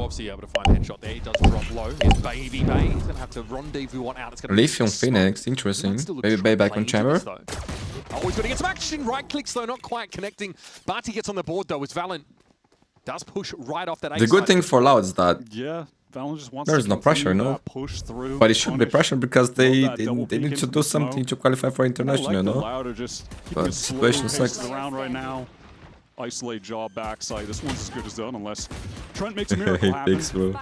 obviously able to find a headshot there. He does drop low. Here's Baby Bay. He's going to have to rendezvous one out. It's going to Leaf on Phoenix, interesting. Baby Bay back on Chamber. Oh, he's going to get some action. Right clicks though, not quite connecting. Barty gets on the board though as Valorant does push right off that. The good thing for Loud is that Valorant just wants there's no pressure, no? Push through, but it should be pressure because they need to do something to qualify for international, no? But the situation sucks. Around right now. Isolate jaw backside. This one's as good as done unless Trent makes a miracle happen. Picks, bro.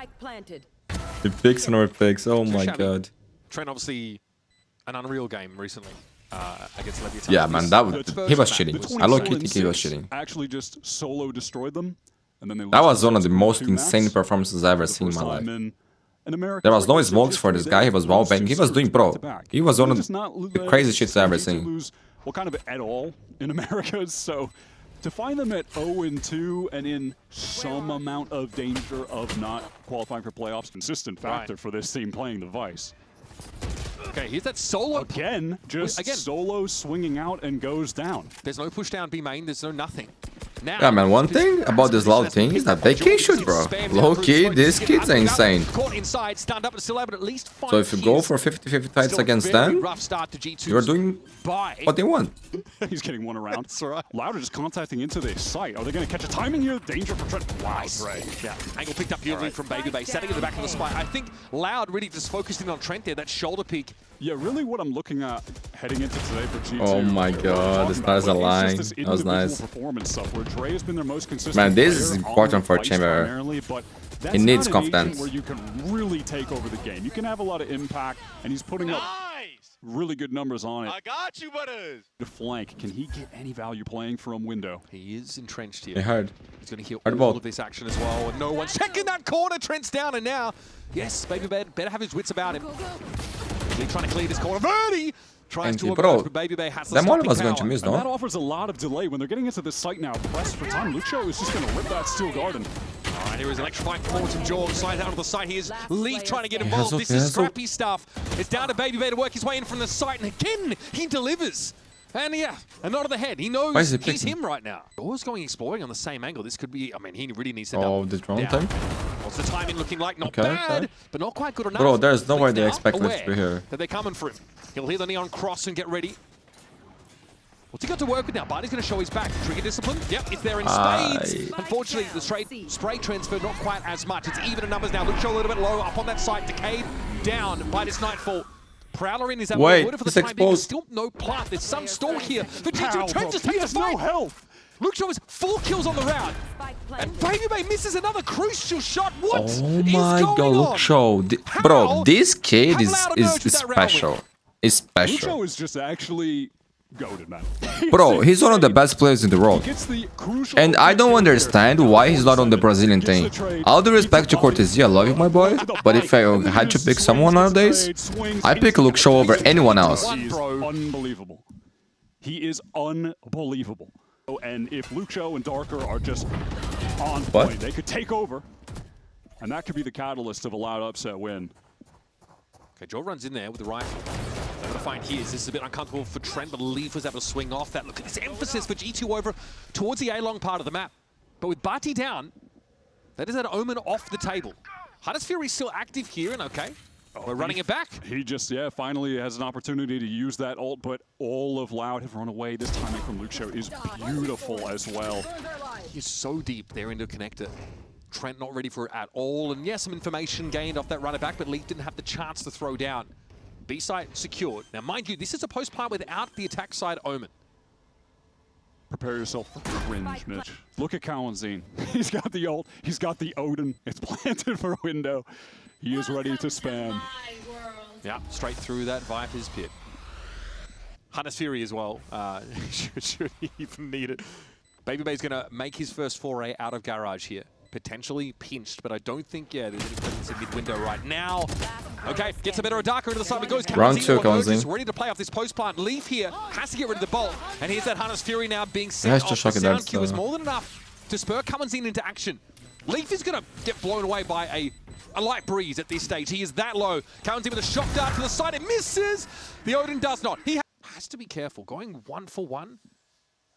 He picks and our picks. Oh my god. Trent obviously an unreal game recently against Leviathan. Yeah, man, he was cheating. I low-key think he was cheating. Actually, just solo destroyed them, and then that was one of the most insane performances I've ever seen in my life. There was no smokes for this guy. He was wallbang. He was doing pro. He was one of the crazy shits I've ever seen. Well, kind of at all in America, so. To find them at 0-2 and in some amount of danger of not qualifying for playoffs, consistent factor for this team playing the Vice. Okay, here's that solo. Again, solo swinging out and goes down. There's no push down B main, there's no nothing. Now, yeah, man, one thing about this Loud thing is that they can shoot, bro. Low-key, these kids are insane. So if you go for 50-50 fights against them, you're doing what they want. He's getting one around. Louder just contacting into the site. Are they going to catch a timing here? Danger for Trent. Wow, yeah. Angle picked up beautifully from Baby Bay, setting at the back of the spike. I think Loud really just focused in on Trent there, that shoulder peek. Yeah, really what I'm looking at heading into today for G2. Oh my god, this guy's a line. That was nice. Dre has been their most consistent. Man, this is important for Chamber. He needs confidence. Where you can really take over the game. You can have a lot of impact, and he's putting up really good numbers on it. I got you, butters. The flank, can he get any value playing from window? He is entrenched here. He heard. He's going to heal all of this action as well. And no one's checking that corner. Trent's down, and now, yes, Baby better have his wits about him. He's trying to clear this corner. Verdi tries to avoid, but Baby Bay has the stopping power. Was going to miss, no? And that offers a lot of delay when they're getting into this site now. Pressed for time. Lucho is just going to rip that steel garden. All right, here is electrifying performance from George. Slides out of the site. Here's Leaf trying to get involved. This is scrappy stuff. It's down to Baby Bay to work his way in from the site, and again, he delivers. And yeah, a nod of the head. He knows he's him right now. Always going exploring on the same angle. This could be, I mean, he really needs to the drone time? What's the timing looking like? Not bad, but not quite good enough. Bro, there's no way they expect Leaf to be here. That they're coming for him. He'll hear the neon cross and get ready. What's he got to work with now? Barty's going to show his back. Trigger discipline. Yep, it's there in spades. Unfortunately, the spray transfer not quite as much. It's even in numbers now. Lucho a little bit low up on that side. Decayed down by this Nightfall. Prowler in is that wait, for the time being. There's still no plant. There's some stall here. The G2 Trent just takes a fight. No health. Lucho has 4 kills on the round. And Baby Bay misses another crucial shot. What is oh my god, Lucho. Bro, this kid is special. Is special. Lucho is just actually goated, man. Bro, he's one of the best players in the world. And I don't understand why he's not on the Brazilian team. All the respect to Cortesia, I love you, my boy. But if I had to pick someone nowadays, I pick Lucho over anyone else. Unbelievable. He is unbelievable. And if Lucho and Darker are just on point, they could take over. And that could be the catalyst of a loud upset win. Okay, Joe runs in there with the rifle. Able to find his. This is a bit uncomfortable for Trent, but Leaf was able to swing off that. Look at this emphasis for G2 over towards the A-long part of the map. But with Barty down, that is an Omen off the table. Hardest Fury still active here, and okay. We're running it back. He just, finally has an opportunity to use that ult, but all of Loud have run away. This timing from Lucho is beautiful as well. He's so deep there into connector. Trent not ready for it at all, and yes, some information gained off that runner back, but Leaf didn't have the chance to throw down. B-side secured. Now, mind you, this is a post plant without the attack side Omen. Prepare yourself for cringe, Mitch. Look at Kalanzine. He's got the ult, he's got the Odin. It's planted for a window. He is ready to spam. Yeah, straight through that Viper's pit. Hunter's Fury as well. Should he even need it? Baby Bay's going to make his first foray out of Garage here. Potentially pinched, but I don't think, there's any presence in mid-window right now. Okay, gets a better Darker into the side, but goes Round 2 comes in. Ready to play off this post-plant. Leaf here has to get rid of the bolt, and here's that Hunter's Fury now being sent off. The sound Q is more than enough to spur Kalanzine into action. Leaf is going to get blown away by a light breeze at this stage. He is that low. Kalanzine with a shock dart to the side. It misses. The Odin does not. He has to be careful. Going 1 for 1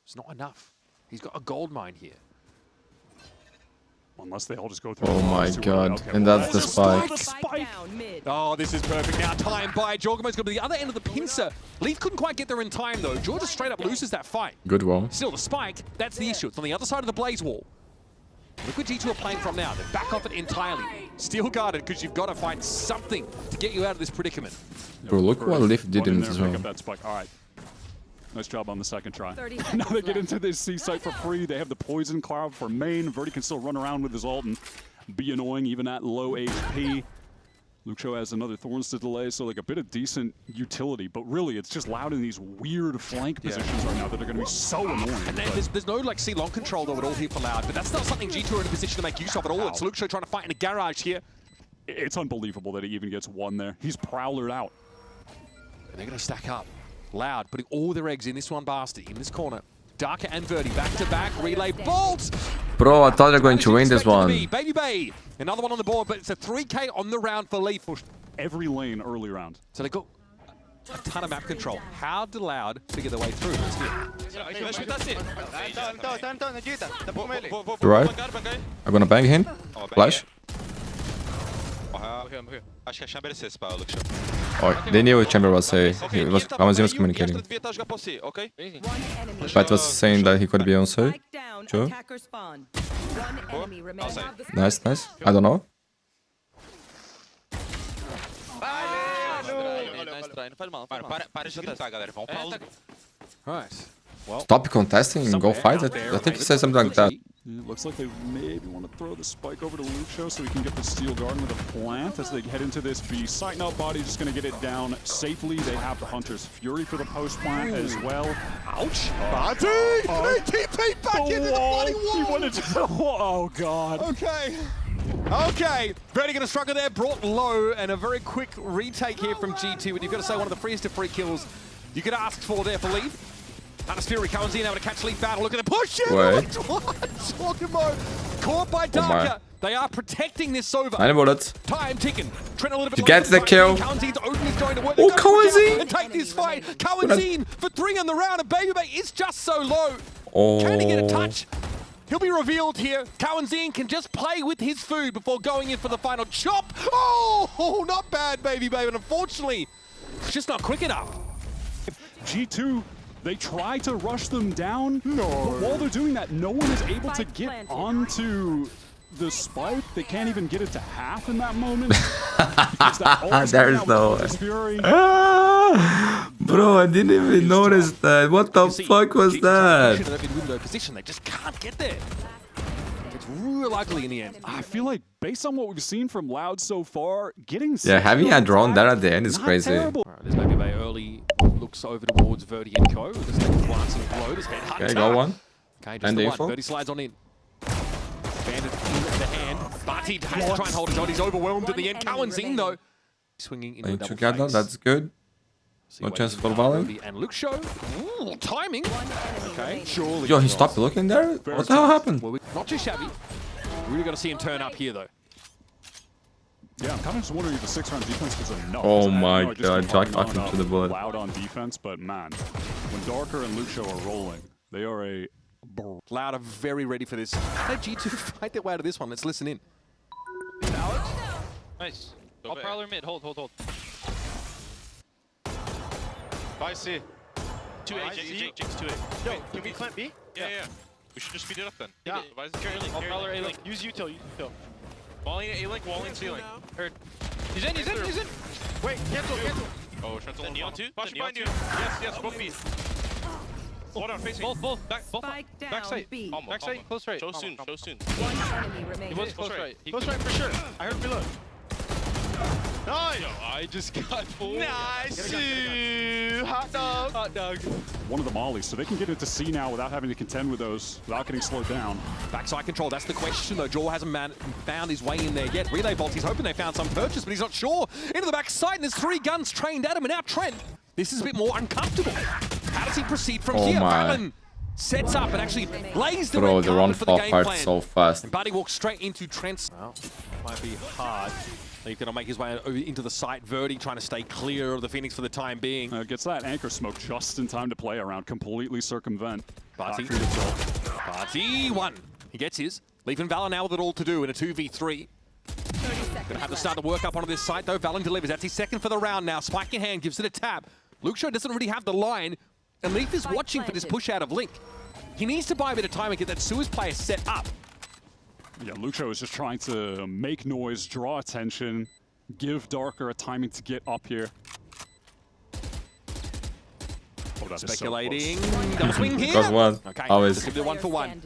is not enough. He's got a gold mine here. Unless they all just go through. Oh my god. And that's the spike. Oh, this is perfect. Now time by Jorgamo's going to the other end of the pincer. Leaf couldn't quite get there in time, though. Georgia straight up loses that fight. Good wall. Still, the spike, that's the issue. It's on the other side of the blaze wall. Look where G2 are playing from now. They back off it entirely. Still guarded, because you've got to find something to get you out of this predicament. Bro, look what Leaf did in this zone. All right. Nice job on the second try. Now they get into this C site for free. They have the poison cloud for main. Verdi can still run around with his ult and be annoying even at low HP. Lucio has another Thorns to delay, so like a bit of decent utility, but really it's just Loud in these weird flank positions right now that are going to be so annoying. And then there's no like C-long control though at all here for Loud, but that's not something G2 are in a position to make use of at all. It's Lucio trying to fight in a garage here. It's unbelievable that he even gets one there. He's prowlered out. And they're going to stack up. Loud putting all their eggs in this one basket, in this corner. Darker and Verdi back to back, relay bolt! Bro, I thought they were going to win this one. Baby Bay, another one on the board, but it's a 3K on the round for Leaf. Every lane early round. So they got a ton of map control. How did Loud figure their way through? Let's hear. Right. I'm gonna bang him. Flash. Oh, they knew Chamber was Kamazin was communicating. Pat was saying that he could be on safe. Sure. Nice, nice. I don't know. Right. Well, Stop contesting and go fight it. I think he said something like that. It looks like they maybe want to throw the spike over to Lucio so he can get the steel garden with a plant as they head into this B. Sight out body, just going to get it down safely. They have the Hunter's Fury for the post plant as well. Ouch! Barty! TP back into the bloody wall! He wanted to, oh god. Okay. Okay, Verdi going to struggle there, brought low, and a very quick retake here from G2. And you've got to say one of the freest of free kills you could ask for there for Leaf. Hunter's Fury comes in, able to catch Leaf battle. Look at the push! Caught by Darker. They are protecting this over. 9 bullets. Time ticking. Trent a little bit to get the kill. Kawanzin's Odin is going to work. Oh, Kawanzin! And take this fight. Kawanzin for 3 on the round, and Baby Bay is just so low. Oh. Can he get a touch? He'll be revealed here. Kawanzin can just play with his food before going in for the final chop. Oh, not bad, Baby Bay, but unfortunately, it's just not quick enough. G2, they try to rush them down, but while they're doing that, no one is able to get onto the spike. They can't even get it to half in that moment. There's no way. Bro, I didn't even notice that. What the fuck was that? They just can't get there. It's real ugly in the end. I feel like based on what we've seen from Loud so far, getting having a drone there at the end is crazy. Right, there's Baby Bay early, looks over towards Verdi and Co. Just glancing below, this head Hunter. Okay, got one. Okay, just the one. Verdi slides on in. Bandit in the hand. Barty has to try and hold his own. He's overwhelmed at the end. Kawanzin though, swinging into a double together, face. That's good. No chance for Valorant. And Lucio, timing. Okay, surely. Yo, he stopped looking there? What the hell happened? Well, not too shabby. Really got to see him turn up here though. Yeah, I'm kind of just wondering if the 6-round defense was enough. Oh my god, Jack knocked him to the bullet. Loud on defense, but man, when Darker and Lucio are rolling, they are a... Loud are very ready for this. How did G2 fight their way out of this one? Let's listen in. Alex? Nice. I'll prowler mid. Hold. 5C. 2A, Jake's 2A. Yo, can we plant B? Yeah. We should just speed it up then. Yeah. I'll prowler A-Link. Use util. Walling A-Link, walling C-Link. Heard. He's in. Wait, cancel. Oh, Trent's alone. Neon 2? Flash behind you. Yes, both B. Hold on, facing. Both. Back side. Back side, close right. Show soon. He was close right. Close right for sure. I heard reload. Nice! Yo, I just got full. Nice! Hot dog. One of the mollies, so they can get into C now without having to contend with those, without getting slowed down. Backside control, that's the question though. Jaw hasn't found his way in there yet. Relay Bolt, he's hoping they found some purchase, but he's not sure. Into the backside, and there's 3 guns trained at him, and now Trent, this is a bit more uncomfortable. How does he proceed from here? Valen sets up and actually lays the red carpet for the game plan. So fast. And Buddy walks straight into Trent's. Well, might be hard. He's going to make his way into the site. Verdi trying to stay clear of the Phoenix for the time being. Gets that anchor smoke just in time to play around, completely circumvent. Barty 1. He gets his. Leaving Valor now with it all to do in a 2v3. Gonna have to start to work up onto this site though. Valen delivers. That's his second for the round now. Spike in hand, gives it a tap. Luxo doesn't really have the line, and Leaf is watching for this push out of Link. He needs to buy a bit of time and get that Suez player set up. Yeah, Luxo is just trying to make noise, draw attention, give Darker a timing to get up here. Oh, that's speculating. Double swing here. Goes one. Okay, Always. let's give it 1 for 1.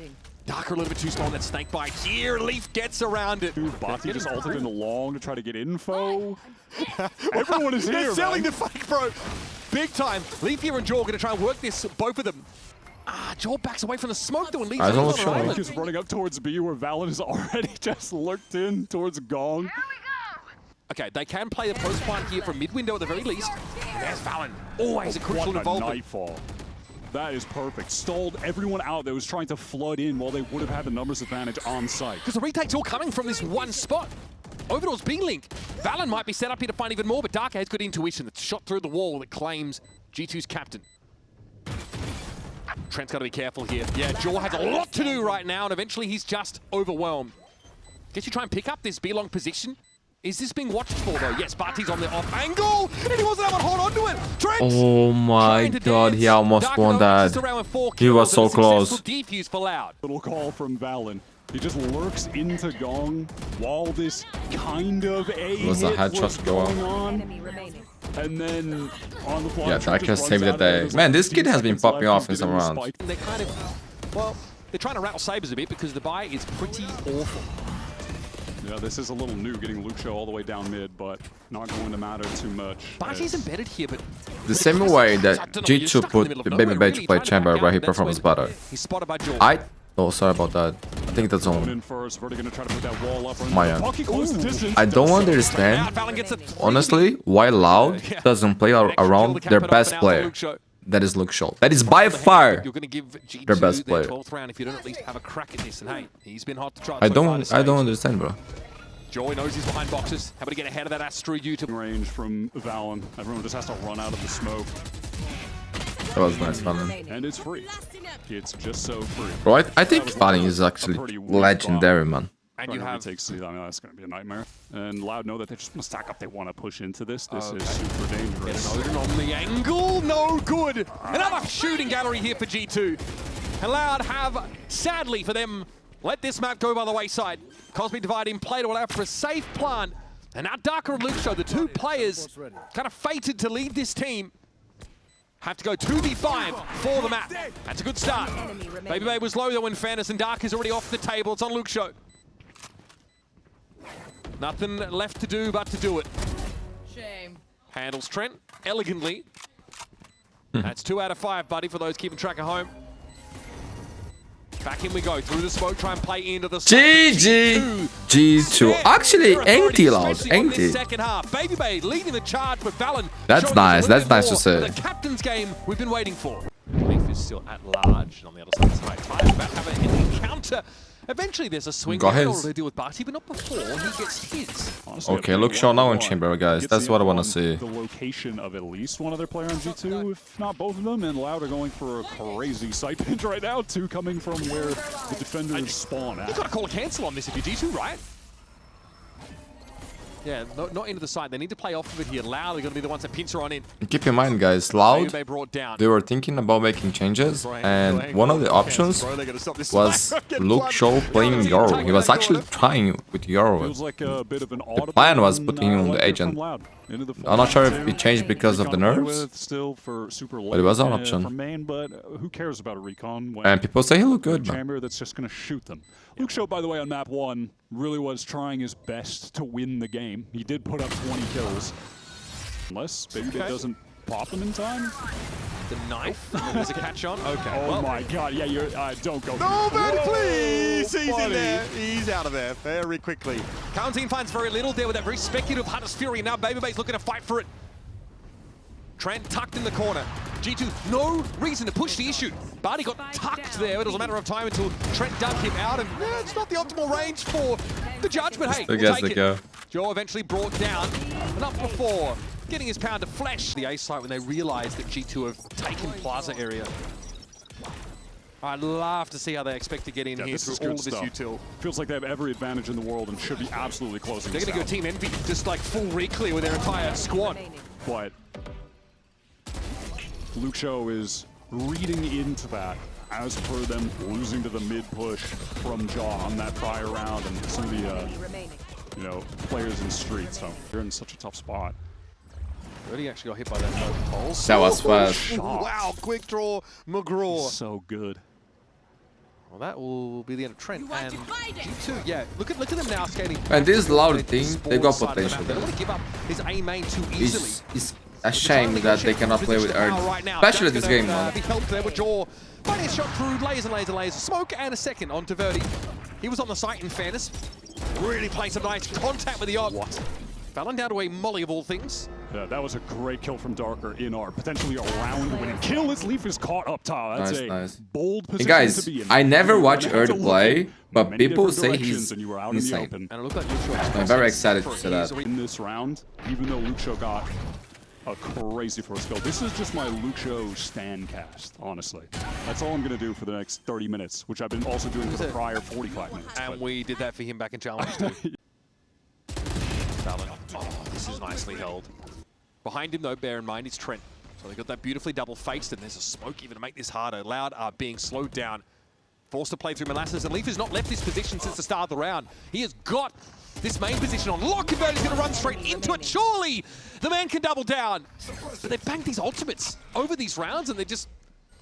Darker a little bit too small on that snake bite here. Leaf gets around it. Bati just ulted in the long to try to get info. Everyone is here, They're selling man. the fake, bro. Big time. Leaf here and Jaw going to try and work this, both of them. Jaw backs away from the smoke though and Leaf's on the island. Link is running up towards B where Valen is already just lurked in towards Gong. Okay, they can play the post plant here from mid-window at the very least. And there's Valen. Always a crucial involvement. Nightfall. That is perfect. Stalled everyone out that was trying to flood in while they would have had the numbers advantage on site. Because the retake's all coming from this one spot. Overdall's B-Link. Valen might be set up here to find even more, but Darker has good intuition. That's shot through the wall that claims G2's captain. Trent's got to be careful here. Yeah, Jaw has a lot to do right now, and eventually he's just overwhelmed. Guess you try and pick up this B-Long position. Is this being watched for, though? Yes, Bati's on the off angle, and he wasn't able to hold on to it. Trent! Oh my god, he almost won that. He was so close. Defuse for Loud. Little call from Valen. He just lurks into Gong while this kind of A Was a hit headshot was going on. And then on the fly, Yeah, Darker saved the day. Man, this kid has been popping off in some rounds. They're kind of, well, they're trying to rattle sabers a bit because the buy is pretty awful. Yeah, this is a little new, getting Luxo all the way down mid, but not going to matter too much. Bati's embedded here, but... The same way that G2 put the Baby Bay to play Chamber where he performs better. He's spotted by Jaw. Oh, sorry about that. I think that's on in first. Verdi gonna try to put that wall up. my end. Close the distance. I don't understand, honestly, why Loud doesn't play around their best player. That is Luxo. That is by far their best player. If you don't at least have a crack at this, and hey, he's been hot to try. I don't understand, bro. Joy knows he's behind boxes. How about to get ahead of that Astro U to range from Valen. Everyone just has to run out of the smoke. That was nice, Valen. And it's free. It's just so free. Bro, I think Valen is actually legendary, man. And you have takes. I mean, that's going to be a nightmare. And Loud know that they're just going to stack up. They want to push into this. This is super dangerous. Odin on the angle, no good. Another shooting gallery here for G2. And Loud have, sadly for them, let this map go by the wayside. Cosmic Divide in play to allow for a safe plant. And now Darker and Luxo, the two players kind of fated to lead this team, have to go 2v5 for the map. That's a good start. Baby Babe was low though in fairness, and Dark is already off the table. It's on Luxo. Nothing left to do but to do it. Shame. Handles Trent elegantly. That's 2 out of 5, buddy, for those keeping track at home. Back in we go, through the smoke, try and play into the GG! G2. Actually, empty Loud, empty. Second half. Baby Bay leading the charge with Valen. That's nice, that's nice to say. The captain's game we've been waiting for. Leaf is still at large on the other side of the side. Time about to have an encounter. Eventually there's a swing Got in his. order to deal with Bati, but not before he gets his. Honestly, Okay, Luxo now in Chamber, guys. That's what I want to see. The location of at least one other player on G2, if not both of them, and Loud are going for a crazy side pinch right now, two coming from where the defenders spawn at. You've got to call a cancel on this if you're G2, right? Yeah, not into the side. They need to play off of it here. Loud are going to be the ones that pinch her on in. Keep in mind, guys, Loud, They brought down. they were thinking about making changes, and one of the options was Luxo playing Yoru. He was actually trying with Yoru. Feels like a bit of an The plan was putting him on the agent. I'm not sure if it changed because of the nerves, but it was an option. Main, but who cares about a recon when And people say he looked good, man. Chamber that's just going to shoot them. Luxo, by the way, on map 1, really was trying his best to win the game. He did put up 20 kills. Unless Baby Babe doesn't pop him in time. The knife. There's a catch on. Okay. Oh my god, yeah, you're, don't go. No, man, please! He's buddy. in there. He's out of there very quickly. Quarantine finds very little there with that very speculative Hunter's Fury. Now Baby Babe's looking to fight for it. Trent tucked in the corner. G2, no reason to push the issue. Barty got tucked there. It was a matter of time until Trent dug him out, and it's not the optimal range for the judge, but hey, we'll take it. Joe eventually brought down, but not before getting his pound of flesh. The A site when they realized that G2 have taken Plaza area. I'd love to see how they expect to get in here through all of this util. Feels like they have every advantage in the world and should be absolutely closing They're going to go Team Envy, just like full re-clear with their entire squad. But Luxo is reading into that as per them losing to the mid push from Jaw on that prior round and some of the players in streets. So they're in such a tough spot. Really actually got hit by that no pulse. That was fast. Wow, quick draw, McGraw. So good. Well, that will be the end of Trent and G2. Yeah, look at them now skating. And this loud team, they got potential. They don't want to give up his A main too easily. It's a shame that they cannot play with Earth, especially this game, man. Be helped there with Jaw. Funny shot through layers and layers and layers. Smoke and a second onto Verdi. He was on the site in fairness. Really playing some nice contact with the op. Fallon down to a molly of all things. Yeah, that was a great kill from Darker in our potentially a round-winning kill. His Leaf is caught up top. That's nice. Bold position guys, to be in. I never watch Earth play, but people say he's and you were out insane. in the open. And it looked like Luxo I'm very excited to see that. In this round, even though Luxo got a crazy first kill, this is just my Luxo stand cast, honestly. That's all I'm going to do for the next 30 minutes, which I've been also doing for the prior 45 minutes. And we did that for him back in Challenge too. Fallon. Oh, this is nicely held. Behind him, though, bear in mind, it's Trent. So they got that beautifully double-faced, and there's a smoke even to make this harder. Loud are being slowed down. Forced to play through Molasses, and Leaf has not left this position since the start of the round. He has got this main position on lock. Converter's going to run straight into it. Surely the man can double down. But they bank these ultimates over these rounds, and they just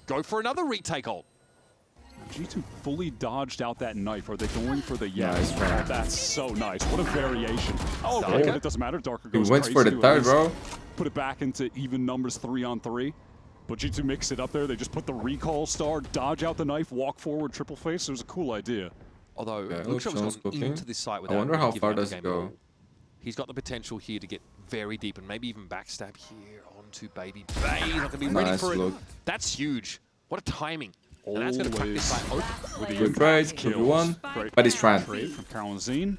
go for another retake ult. G2 fully dodged out that knife. Are they going for the Nice, Oh, that's so nice. What a variation. Oh, okay, but it doesn't matter. Darker goes He went crazy for the third, bro. Put it back into even numbers 3-on-3. But G2 mix it up there. They just put the recall star, dodge out the knife, walk forward, triple face. It was a cool idea. Although Yeah, Luxo was gone into this site without I wonder how giving far up the does game it at go. all. He's got the potential here to get very deep and maybe even backstab here onto Baby Bay. Not going to be ready for it. That's huge. What a timing. And that's going to crack this site open. Good trade, 2v1, but he's trying. Trade from Kalamazine.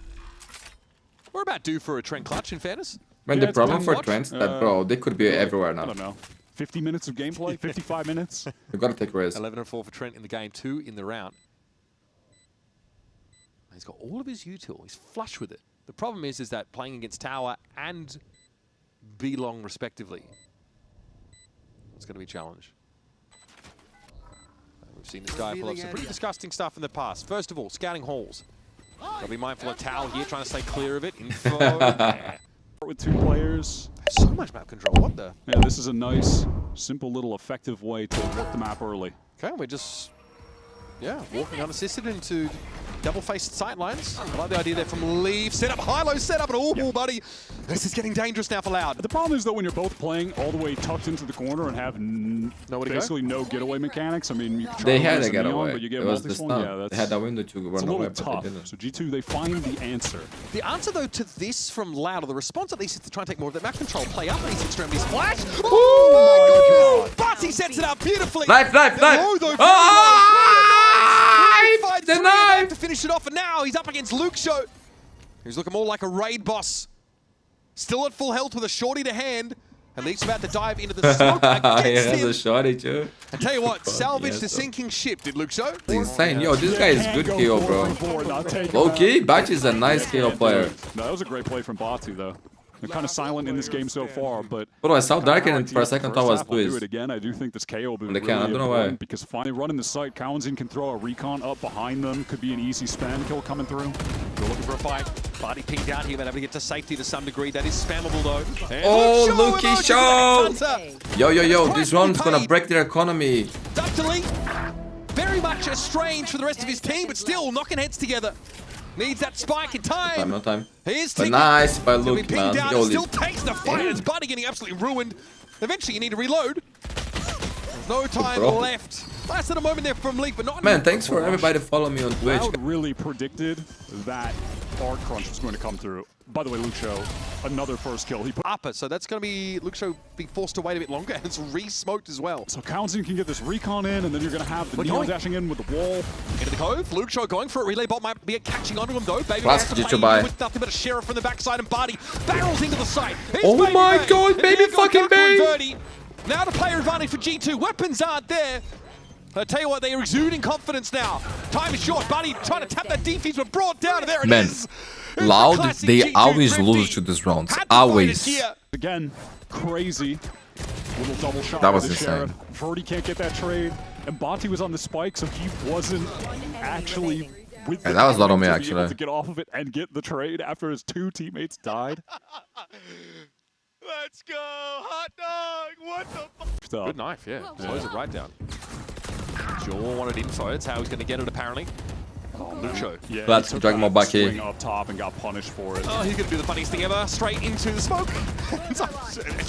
We're about due for a Trent clutch, in fairness. Man, the problem for Trent is that, bro, they could be everywhere I now. don't know. 50 minutes of gameplay? 55 minutes? You gotta take risks. 11-4 for Trent in the game, 2 in the round. He's got all of his util. He's flush with it. The problem is that playing against Tower and B-Long respectively, it's going to be a challenge. We've seen this guy pull up some pretty disgusting stuff in the past. First of all, scouting halls. Gotta be mindful of Tao here, trying to stay clear of it. Info. With 2 players. So much map control. What the? Yeah, this is a nice, simple little effective way to work the map early. Okay, we're just, walking unassisted into double-faced sightlines. I like the idea there from Leaf. Set up, high-low set up, and oh, buddy. This is getting dangerous now for Loud. The problem is, though, when you're both playing all the way tucked into the corner and have basically no getaway mechanics. I mean, you can try They to had use a the neon, getaway. but you get It was the multi-spawn. stun. Yeah, They had that window to it's run a away, little but tough. they didn't. So G2, they find the answer. The answer, though, to this from Loud, or the response at least, is to try and take more of that map control, play up these extremities. Flash! Oh, my goodness! But he sets it up beautifully. Knife! Low, though, The knife! To finish it off, and now he's up against Luxo, who's looking more like a raid boss. Still at full health with a shorty to hand, and Leaf's about to dive into the smoke against him. a shorty too. I tell you what, salvaged the sinking ship, did Luxo? It's insane. Yo, this guy is good KO, bro. Low-key, Batch is a nice KO player. No, that was a great play from Batu, though. They're kind of silent in this game so far, but... Bro, I saw Dark and for a second thought was do it twist. again. I do think this KO will be They really can, I don't know why. important because finally running the site, Kalamazine can throw a recon up behind them. Could be an easy spam kill coming through. We're looking for a fight. Barty pinged out here, but able to get to safety to some degree. That is spammable, though. And Oh, Luki show! Hunter. Yo, this one's gonna break their economy. Ductily, very much estranged for the rest of his team, but still knocking heads together. Needs that spike in time. No time. Here's But nice by He'll be Luke, pinged man. down. Yo, It still takes the fight. And his buddy getting absolutely ruined. Eventually, you need to reload. There's no time left. Last at a moment there from Leaf, but not. Man, thanks for everybody to follow me on Twitch. Loud really predicted that hard crunch was going to come through. By the way, Luxo, another first kill. He put upper, so that's going to be Luxo being forced to wait a bit longer, and it's re-smoked as well. So Kalamazine can get this recon in, and then you're going to have the neon dashing in with the wall. Into the cove, Luxo going for it. Relay bot might be catching onto him though. Baby Last has to Jiu-Jitsu play buy. with nothing but a sheriff from the backside, and Barty barrels into the site. Here's Oh my God, And baby there goes fucking Darko and Bay. Verdi. Now the player advantage for G2. Weapons aren't there. I tell you what, they are exuding confidence now. Time is short. Buddy trying to tap that defense, but brought down, and there it is. It's Loud, the classic they G2 always 50. lose to these rounds. Had to fight it Always. here. Again, crazy. Little double shot. That was with the insane. Sheriff. Verdi can't get that trade. And Bonti was on the spike, so he wasn't actually with the that was not on me, to be able actually. to get off of it and get the trade after his 2 teammates died. Let's go, hot dog! What the fuck? Good knife, yeah. Slows it right down. Jaw wanted info. That's how he's going to get it, apparently. Oh, Lucho. Yeah, Glad he to took drag him that back here. swing up top and got punished for it. Oh, he's going to do the funniest thing ever. Straight into the smoke.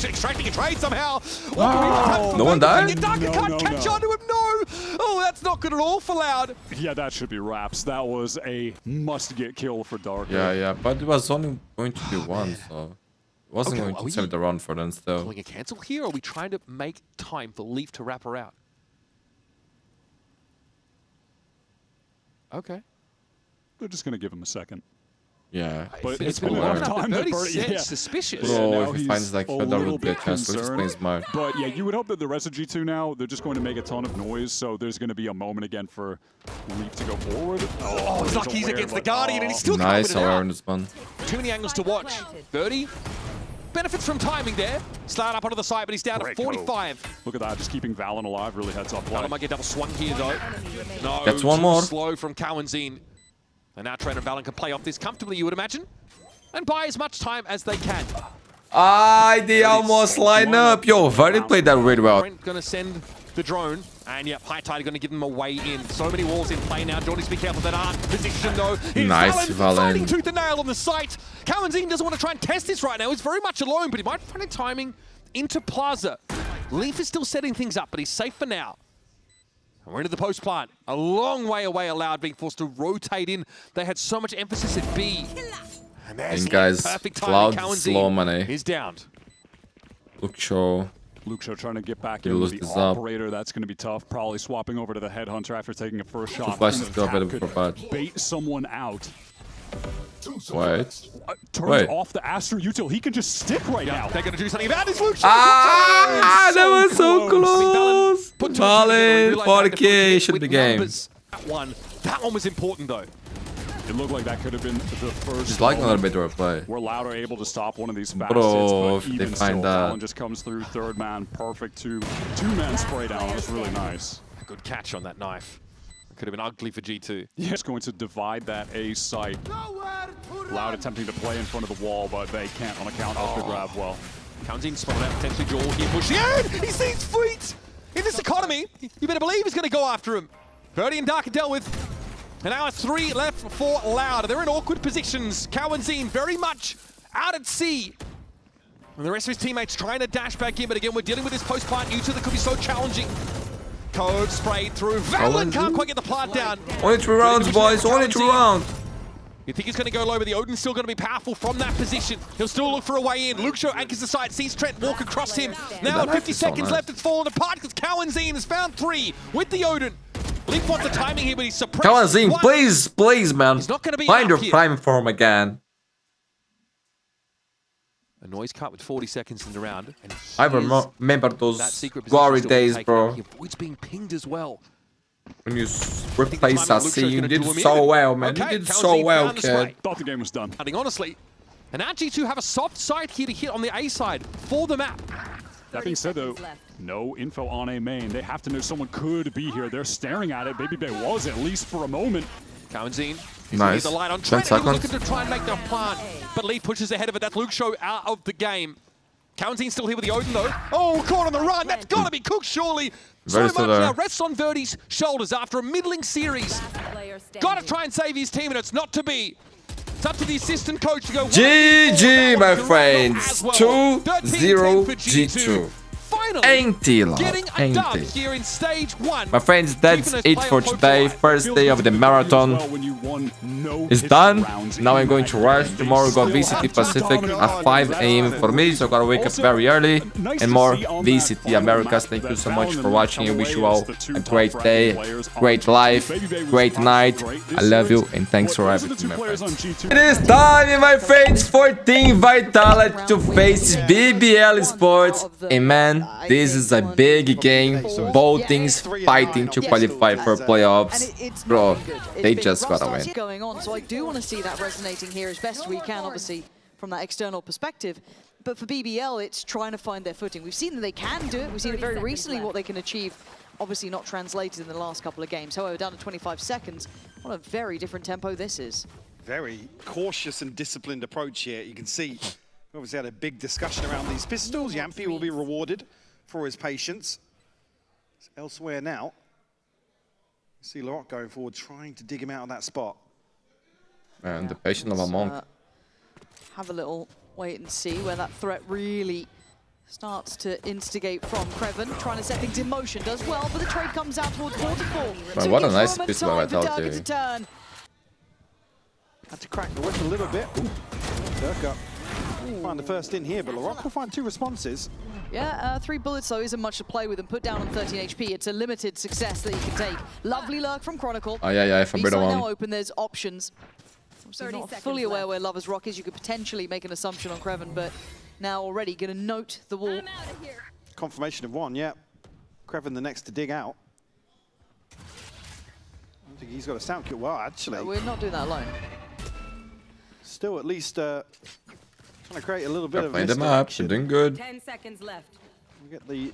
Extracting a trade somehow. No one died? Darker can't catch on to him. No. Oh, that's not good at all for Loud. Yeah, that should be wraps. That was a must-get kill for Darker. Yeah, but it was only going to be one, so it wasn't going to save the run for them still. Calling a cancel here, or are we trying to make time for Leaf to wrap her out? Okay. They're just going to give him a second. Yeah. But It's been been a long enough time. that that Birdie Birdie- said suspicious. Bro, now if he he's finds like a Fedor little would be a bit chance, let's concerned. explain smart. But yeah, you would hope that the rest of G2 now, they're just going to make a ton of noise, so there's going to be a moment again for Leaf to go forward. Oh, he's there's lucky he's Aware, against the but- Guardian, and he's still Nice, coming however, out. in this one. Too many angles to watch. 30 benefits from timing there. Slide up onto the side, but he's down Great to go. 45. Look at that, just keeping Valen alive, really heads up play. Valen might get double swung here, though. No, That's one too more. slow from Cowanzine. And now Trent and Valen can play off this comfortably, you would imagine, and buy as much time as they can. They almost line up. Yo, Verdi played that really well. Trent going to send the drone, and yeah, High Tide going to give them a way in. So many walls in play now. Jordy's be careful that aren't position though. Here's Nice, Valen. fighting tooth and nail on the site. Cowanzine doesn't want to try and test this right now. He's very much alone, but he might find timing into Plaza. Leaf is still setting things up, but he's safe for now. And we're into the post plant. A long way away, Allowed being forced to rotate in. They had so much emphasis at B. And there's And guys, perfect Cloud timing. slow money. He's down. Lucho. Lucho trying to get back He in with loses the this up. operator. That's going to be tough. Probably swapping over to the Headhunter after taking a first shot. flashes And the still tap available could for patch. bait someone out. Wait. Turns Wait. off the Astro Util. He can just stick right now. They're going to do something about this, Luke. That was so close. Put Valid, 40k, should be game. That one was important, though. It looked like that could have been the first. Just like another moment bit of a play. where Loud are able to stop one of these fast Bro, hits, but if they even find still, that. Valen just comes through third man, perfect two-man spray down. That was really nice. Good catch on that knife. It could have been ugly for G2. Yeah, it's going to divide that A site. Loud attempting to play in front of the wall, but they can't on account of the grab well. Cowanzine spotted out potentially Joel here, pushing in! He sees feet! In this economy, you better believe he's going to go after him. Verdi and Dark are dealt with. And now 3 left for Loud. They're in awkward positions. Cowanzine very much out at sea. And the rest of his teammates trying to dash back in, but again, we're dealing with this post-plant U2 that could be so challenging. Code sprayed through. Valen can't quite get the plant down. Only 3 rounds, boys. Only 3 rounds. You think he's going to go low, but the Odin's still going to be powerful from that position. He'll still look for a way in. Luke Shaw anchors the side, sees Trent walk across him. Now 50 seconds left, it's fallen apart because Cowanzine has found 3 with the Odin. Leaf wants the timing here, but he's suppressed. Cowanzine, One. please, man. He's not going to be Find up your here. prime form again. A noise cut with 40 seconds in the round. And I here's remember that those secret glory position still days, taken. bro. He avoids being pinged as well. When you replace timing of Sassy, Luxo's you gonna did do him so in. well, man. Okay, You did Cowanzine so well, found the kid. spray. Thought the game was done. I think honestly, and now G2 have a soft side here to hit on the A side for the map. That being said, though, no info on a main. They have to know someone could be here. They're staring at it. Baby Bay was, at least for a moment. Cowanzine. Nice. The light on 10 Trent, seconds. looking to try and make the plant, but Lee pushes ahead of it. That's Luke Shaw out of the game. Cowanzine still here with the Odin though. Oh, caught on the run. That's got to be cooked surely. Very So still much there. now rests on Verdi's shoulders after a middling series. Got to try and save his team, and it's not to be. It's up to the assistant coach to go. GG, my friends. As well. 2-0 13-10 for G2. Finally, Ain't he, love? getting a Ain't dub he? here in stage 1. My friends, that's it for today. First day of the marathon is It's done. Now I'm going to rush. Tomorrow we got VCT Pacific at 5 AM for me, so I gotta wake up very early. And more VCT Americas. Thank you so much for watching. I wish you all a great day, great life, great night. I love you and thanks for everything, my friends. It is time, my friends, for Team Vitality to face BBL Esports. Amen. This is a big game. Both teams fighting to qualify for playoffs. Bro, they just gotta win. Going on, so I do want to see that resonating here as best we can, obviously, from that external perspective. But for BBL, it's trying to find their footing. We've seen that they can do it. We've seen it very recently, what they can achieve. Obviously not translated in the last couple of games. However, down to 25 seconds, what a very different tempo this is. Very cautious and disciplined approach here. You can see, we obviously had a big discussion around these pistols. Yampy will be rewarded for his patience. Elsewhere now, see Laroc going forward, trying to dig him out of that spot. Man, the patience of a monk. Have a little wait and see where that threat really starts to instigate from Creven, trying to set things in motion, does well, but the trade comes out towards 4-4. Man, what a nice piece by Vitality. Had to crack the whip a little bit. Durka find the first in here, but Laroc will find 2 responses. Yeah, 3 bullets though isn't much to play with and put down on 13 HP. It's a limited success that you can take. Lovely lurk from Chronicle. Oh yeah, if I'm better one. Now open, there's options. I'm not fully aware where Lover's Rock is. You could potentially make an assumption on Creven, but now already going to note the wall. Confirmation of 1, yeah. Creven the next to dig out. I don't think he's got a sound kill. Well, actually. No, we're not doing that alone. Still at least trying to create a little bit of playing the map, you're doing good. 10 seconds left. We get the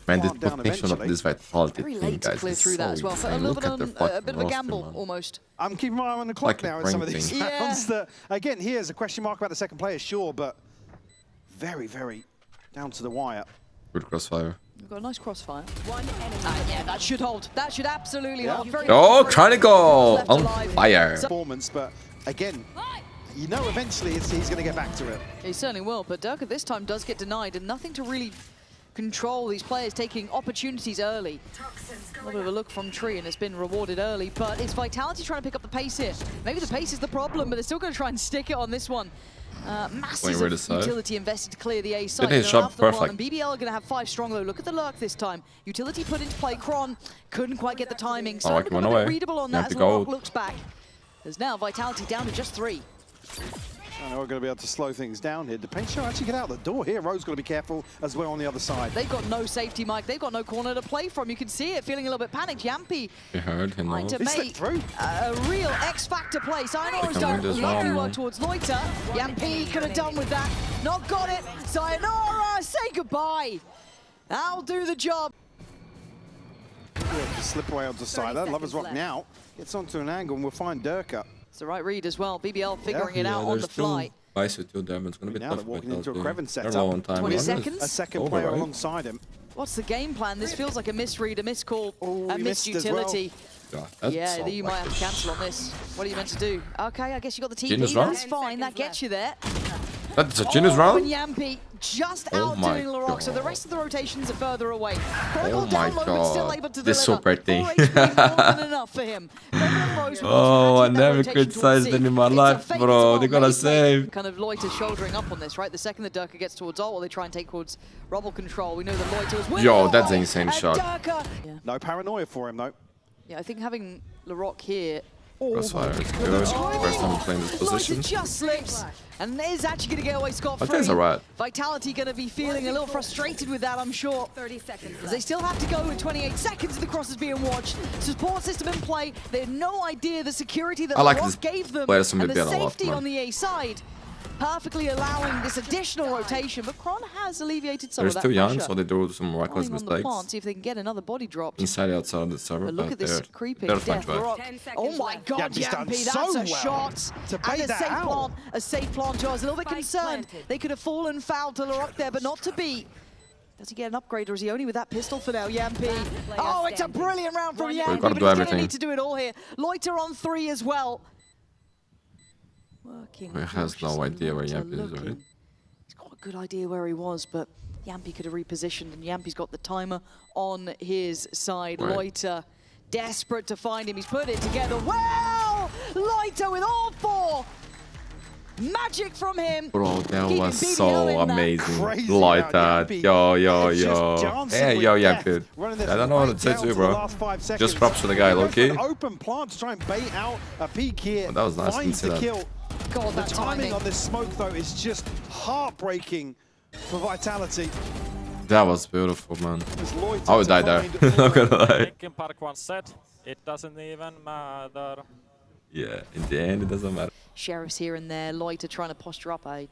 Man, the potential of this Vitality Very thing, late to guys, clear is through that so as well. insane. A little Look bit at their on fucking a bit of a roster, gamble, man. almost. I'm keeping my eye on the clock Like a now in some of these brain rounds. Again, here's a question mark about the second player, sure, but very, very down to the wire. Good crossfire. We've got a nice crossfire. Yeah, that should hold. That should absolutely hold. Very Oh, Chronicle on fire. Performance, but again, you know eventually he's going to get back to it. He certainly will, but Durka this time does get denied, and nothing to really control these players taking opportunities early. A little bit of a look from Tree, and it's been rewarded early, but it's Vitality trying to pick up the pace here. Maybe the pace is the problem, but they're still going to try and stick it on this one. Massive utility invested to clear the A side. His shot perfect. And BBL are going to have 5 strong though. Look at the lurk this time. Utility put into play. Kron couldn't quite get the timing. So like a bit readable on that as Laroc looks back. There's now Vitality down to just 3. I know we're going to be able to slow things down here. Depends show actually get out the door here. Ro's got to be careful as well on the other side. They've got no safety, Mike. They've got no corner to play from. You can see it, feeling a little bit panicked. Yampy trying to make a real X-Factor play. Sayonara's done lovely work towards Loiter. Yampy could have done with that. Not got it. Sayonara, say goodbye. That'll do the job. Yeah, just slip away onto the side. That Lover's Rock now gets onto an angle and we'll find Durka. It's the right read as well. BBL figuring it out on the fly. Vice with 2 damage. It's going to be now tough. Walking into a Creven setup. 20 seconds. A second player alongside him. What's the game plan? This feels like a misread, a miscall, a missed utility. Yeah, you might have to cancel on this. What are you meant to do? Okay, I guess you got the TP. That's fine. That gets you there. That's a genius round? And Yampy just outdoing Laroc, so the rest of the rotations are further away. Oh my god, this is so pretty. Enough for him. Oh, I never criticized them in my life, bro. They gotta save. Kind of Loiter shouldering up on this, right? The second that Durka gets towards ult, while they try and take towards Rubble control, we know that Loiter is winning. Yo, that's an insane shot. No paranoia for him, though. Yeah, I think having Laroc here. Crossfire. First time playing this position. Just slips, and is actually going to get away scot-free. I think it's alright. Vitality going to be feeling a little frustrated with that, I'm sure. 30 seconds. They still have to go with 28 seconds. The cross is being watched. Support system in play. They had no idea the security that Laroc gave them, and the safety on the A side. Perfectly allowing this additional rotation, but Kron has alleviated some of that pressure. They're still young, so they do some reckless mistakes. See if they can get another body drop. Inside, outside of the server, but look at this creeping death. Oh my god, Yampy, that's a shot! And a safe plant. I was a little bit concerned. They could have fallen foul to Laroc there, but not to be. Does he get an upgrade, or is he only with that pistol for now, Yampy? Oh, it's a brilliant round from Yampy, but he's going to need to do it all here. Loiter on 3 as well. He has no idea where Yampy is, right? He's got a good idea where he was, but Yampy could have repositioned, and Yampy's got the timer on his side. Right. Loiter, desperate to find him. He's put it together well! Loiter with all 4! Magic from him! Bro, that was so amazing. Like that. Yo. Hey, yo, Yampy. I don't know what to say to you, bro. Just props to the guy, low-key. Open plant to try and bait out a peek here. That was nice. Didn't see that. God, the timing on this smoke, though, is just heartbreaking for Vitality. That was beautiful, man. I would die there. Not gonna lie. Park one set. It doesn't even matter. Yeah, in the end, it doesn't matter. Sheriff's here and there. Loiter trying to posture up. I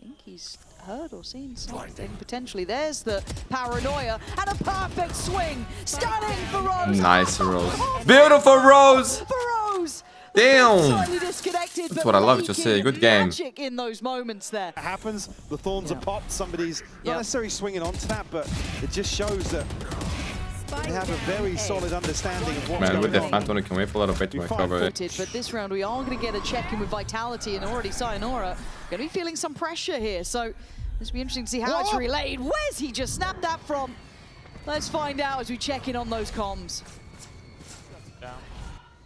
think he's heard or seen something potentially. There's the paranoia and a perfect swing. Stunning for Rose. Nice, Rose. Beautiful, Rose. For Rose. Damn. That's what I love to see. Good game. Magic in those moments there. It happens. The thorns are popped. Somebody's not necessarily swinging onto that, but it just shows that they have a very solid understanding of what's going on. Man, with the Phantom, can wait for a lot of bait to cover it. But this round, we are going to get a check-in with Vitality, and already Sayonara going to be feeling some pressure here. So this will be interesting to see how it's relayed. Where's he just snapped that from? Let's find out as we check in on those comms.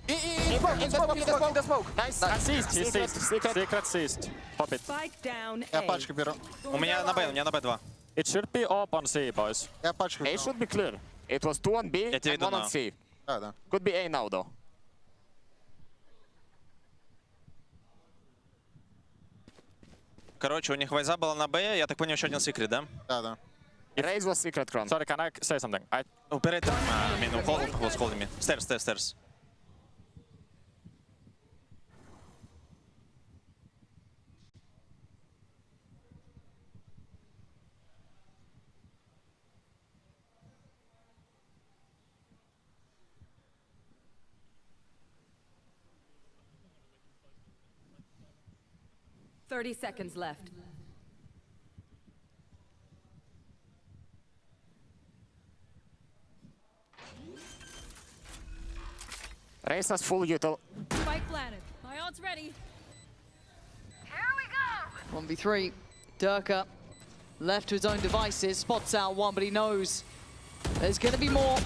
The smoke. Nice. Assist. He seized. Secret seized. Pop it. Spike down Я A. пачку беру. У меня на Б2. It should be open C, boys. Я пачку A беру. should be clear. It was 2 on B Я тебе and 1 видно. on C. Да, да. Could be A now, though. Короче, у них вайза была на Б, я так понял, еще один секрет, да? Да, да. Raise was secret cron. Sorry, can I say something? Operator, I mean, who's holding me? Stairs. Thirty seconds left. Raise has full util. Spike planted. My ult's ready. 1v3. Durka left to his own devices. Spots out one, but he knows there's going to be more.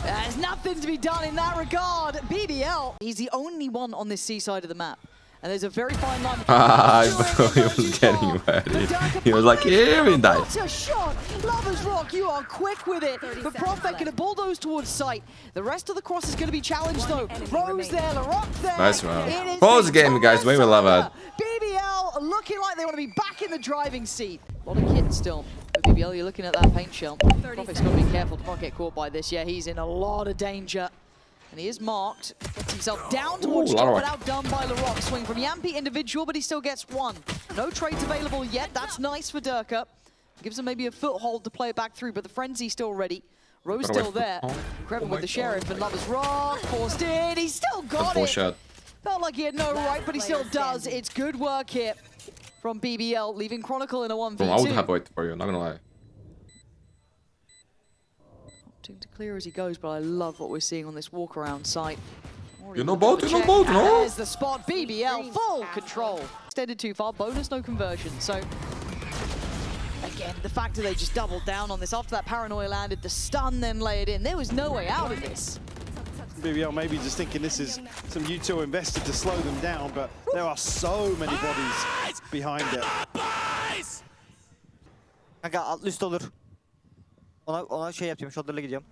There's nothing to be done in that regard. BBL, he's the only one on this C side of the map. And there's a very fine line. I thought he was getting ready. He was like, here we die. What a shot! Lovers Rock, you are quick with it. But Prophet going to bulldoze towards sight. The rest of the cross is going to be challenged though. Rose there, LaRock there. Nice round. Pause game, guys. We will love it. BBL looking like they want to be back in the driving seat. A lot of kids still. But BBL, you're looking at that paint shell. Prophet's got to be careful to not get caught by this. Yeah, he's in a lot of danger. And he is marked, gets himself down towards top, but outdone by LaRock. Swing from Yampi, individual, but he still gets one. No trades available yet, that's nice for Durka. Gives him maybe a foothold to play it back through, but the frenzy's still ready. Rose still there. Krevin with the Sheriff, and Lovers Rock, forced in, he's still got it. Felt like he had no right, but he still does. It's good work here from BBL, leaving Chronicle in a 1v2. I would have waited for you, not gonna lie. To clear as he goes, but I love what we're seeing on this walk around site. You know both, no? There's the spot, BBL, full control. Extended too far, bonus no conversion. So, again, the fact that they just doubled down on this after that paranoia landed, the stun then layered in. There was no way out of this. BBL maybe just thinking this is some U2 invested to slow them down, but there are so many bodies behind it. Kanka alt üst olur. Ona şey yapacağım, shoulder'la gideceğim.